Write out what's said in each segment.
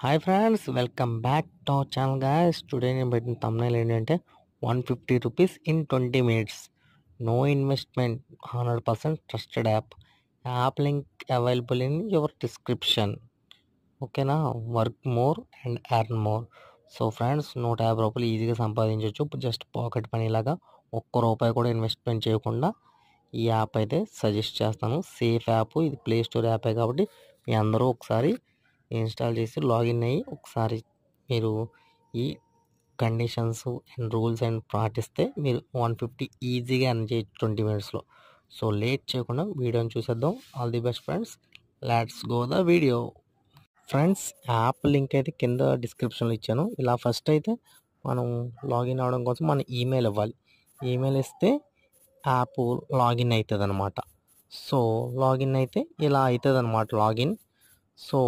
Hi friends, welcome back to our channel guys. Today నేను పెట్టిన thumbnail ఏంటంటే 150 rupees in 20 minutes, no investment, 100% trusted app link available in your description. ఓకేనా? Work more and earn more. So friends, 150 రూపాయలు ఈజీగా సంపాదించవచ్చు. Just pocket మనీలాగా ఒక్క రూపాయి కూడా ఇన్వెస్ట్మెంట్ చేయకుండా ఈ యాప్ అయితే సజెస్ట్ చేస్తాను. సేఫ్ యాప్, ఇది ప్లే స్టోర్ యాపే కాబట్టి మీ అందరూ ఒకసారి ఇన్స్టాల్ చేసి లాగిన్ అయ్యి ఒకసారి మీరు ఈ కండిషన్స్ అండ్ రూల్స్ అండ్ పాటిస్తే మీరు 150 ఈజీగా ఎర్న్ చేయొచ్చు 20 మినిట్స్లో. సో లేట్ చేయకుండా వీడియోని చూసేద్దాం. All the best friends, let's go the video. Friends, app link అయితే కింద డిస్క్రిప్షన్లో ఇచ్చాను. ఇలా ఫస్ట్ అయితే మనం లాగిన్ అవ్వడం కోసం మన ఈమెయిల్ ఇవ్వాలి. ఈమెయిల్ ఇస్తే యాప్ లాగిన్ అవుతుంది అనమాట. సో లాగిన్ అయితే ఇలా అవుతుంది అనమాట లాగిన్. సో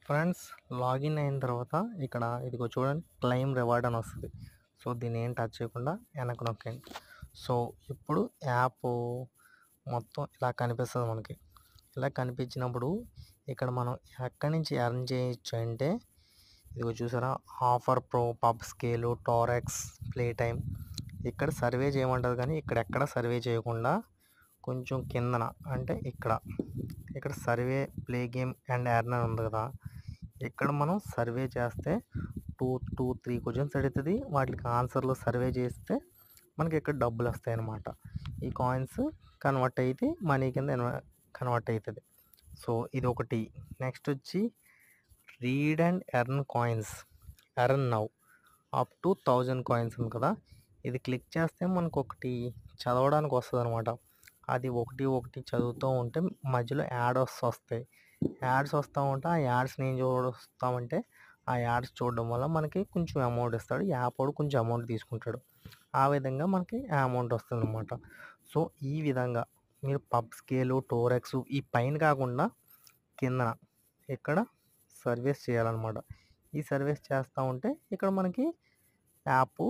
ఫ్రెండ్స్, లాగిన్ అయిన తర్వాత ఇక్కడ ఇదిగో చూడండి, క్లెయిమ్ రివార్డ్ అని వస్తుంది. సో దీన్ని ఏం టచ్ చేయకుండా వెనక్కి నొక్కండి. సో ఇప్పుడు యాప్ మొత్తం ఇలా కనిపిస్తుంది మనకి. ఇలా కనిపించినప్పుడు ఇక్కడ మనం ఎక్కడి నుంచి ఎర్న్ చేయొచ్చు అంటే ఇదిగో చూసారా, offer pro, PubScale, Torox, play time. ఇక్కడ సర్వే చేయమంటుంది కానీ ఇక్కడ ఎక్కడ సర్వే చేయకుండా కొంచెం కిందన అంటే ఇక్కడ survey, play game and earn అని ఉంది కదా, ఇక్కడ మనం సర్వే చేస్తే 3 క్వశ్చన్స్ అడుగుతుంది. వాటికి ఆన్సర్లు సర్వే చేస్తే మనకి ఇక్కడ డబ్బులు వస్తాయి అన్నమాట. ఈ కాయిన్స్ కన్వర్ట్ అయితే మనీ కింద కన్వర్ట్ అవుతుంది. సో ఇది ఒకటి. నెక్స్ట్ వచ్చి read and earn coins, earn now up to 1000 coins ఉంది కదా, ఇది క్లిక్ చేస్తే మనకు ఒకటి చదవడానికి వస్తుంది అనమాట. అది ఒకటి చదువుతూ ఉంటే మధ్యలో వస్తాయి. యాడ్స్ వస్తూ ఉంటే ఆ యాడ్స్ని ఏం చూస్తామంటే ఆ యాడ్స్ చూడడం వల్ల మనకి కొంచెం అమౌంట్ ఇస్తాడు. యాప్ వాడు కొంచెం అమౌంట్ తీసుకుంటాడు. ఆ విధంగా మనకి ఆ అమౌంట్ వస్తుంది అనమాట. సో ఈ విధంగా మీరు పబ్ స్కేలు, టోరెక్స్ ఈ పైన కాకుండా కిందన ఇక్కడ సర్వీస్ చేయాలన్నమాట. ఈ సర్వీస్ చేస్తూ ఉంటే ఇక్కడ మనకి యాప్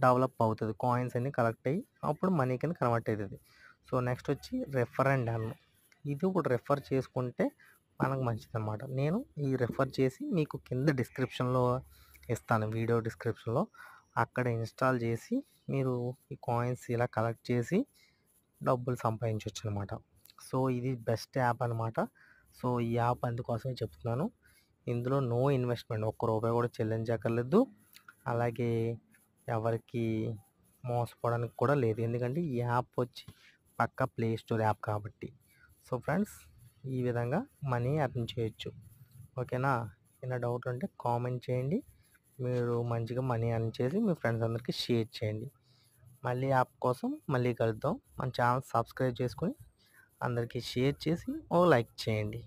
డెవలప్ అవుతుంది. కాయిన్స్ అన్ని కలెక్ట్ అయ్యి అప్పుడు మనీ కింద కన్వర్ట్ అవుతుంది. సో నెక్స్ట్ వచ్చి రెఫర్ అండ్ ఎర్న్. ఇది కూడా రెఫర్ చేసుకుంటే మనకు మంచిది అనమాట. నేను ఈ రెఫర్ చేసి మీకు కింద డిస్క్రిప్షన్లో ఇస్తాను, వీడియో డిస్క్రిప్షన్లో. అక్కడ ఇన్స్టాల్ చేసి మీరు ఈ కాయిన్స్ ఇలా కలెక్ట్ చేసి డబ్బులు సంపాదించవచ్చు అనమాట. సో ఇది బెస్ట్ యాప్ అనమాట. సో ఈ యాప్ అందుకోసమే చెప్తున్నాను. ఇందులో నో ఇన్వెస్ట్మెంట్, ఒక్క రూపాయి కూడా చెల్లించక్కర్లేదు. అలాగే ఎవరికి మోసపోవడానికి కూడా లేదు, ఎందుకంటే ఈ యాప్ వచ్చి పక్కా ప్లే స్టోర్ యాప్ కాబట్టి. సో ఫ్రెండ్స్, ఈ విధంగా మనీ ఎర్న్ చేయొచ్చు. ఓకేనా? ఏమైనా డౌట్ ఉంటే కామెంట్ చేయండి. మీరు మంచిగా మనీ ఎర్న్ చేసి మీ ఫ్రెండ్స్ అందరికీ షేర్ చేయండి. మళ్ళీ యాప్ కోసం మళ్ళీ కలుద్దాం. మన ఛానల్ సబ్స్క్రైబ్ చేసుకొని అందరికీ షేర్ చేసి ఓ లైక్ చేయండి.